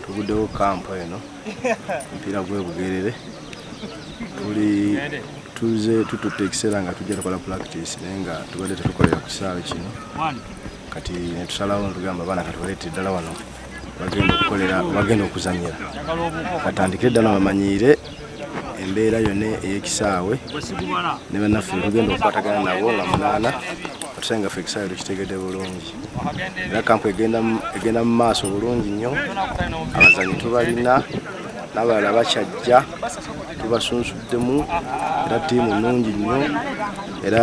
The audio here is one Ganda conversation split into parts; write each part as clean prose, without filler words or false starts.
tuguddewo kampo eno omupiira gw'Ebugerere tuli tuze tututte ekiseera nga tujja tukola practice naye nga tubadde tetukolera ku kisaawe kino kati ne tusalawo tugamba abaana katuleete ddala wano bagenda okuzannyira batandikire ddala bamanyiire embeera yonna ey'ekisaawe ne bannaffe tugenda okukwatagana nabo nga munaana atusange nga ffe ekisaawe tukitegedde bulungi era kampu egenda mu maaso bulungi nnyo abazanyi tubalina n'abalala bakyajja tubasunsuddemu era ttiimu nnungi nnyo era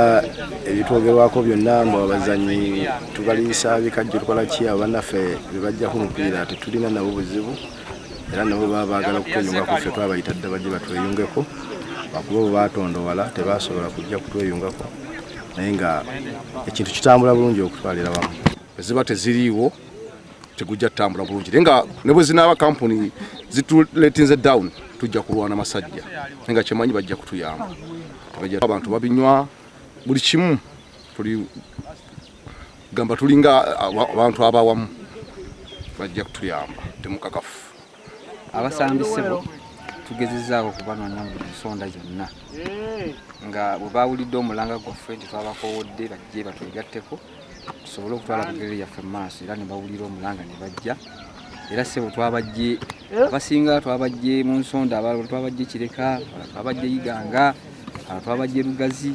ebitwogerwako byonna mbu abazanyi tubaliisa bikajjo tukola ki abo bannaffe be bajjako omupiira tetulina nabo buzibu era nabo baba baagala kutweyungako ffe twabayita dda bajje batweyungeko bakuba bo baatondowala tebasobola kujja kutweyungako naye nga ekintu kitambula bulungi okutwalira wamu eziba teziriiwo tegujja tutambula bulungi naye nga ne bwe zinaaba kampuni zituleetinze down tujja kulwana masajja naye nga kyemanyi bajja kutuyamba abantu babinywa buli kimu gamba tulinga abantu abawamu bajja kutuyamba temukakafu abasambise bo tugezezzaako kubanoonya mu nsonda zonna nga bwe bawulidde omulanga gwaffe nti twabakowodde bajje batwegatteko tusobole okutwala Bugerere yaffe mu maaso era ne bawulira omulanga ne bajja era ssebo twabajje abasinga twabajje mu nsonda abalala twabajje Kireka twabajje Iganga twabajje Lugazi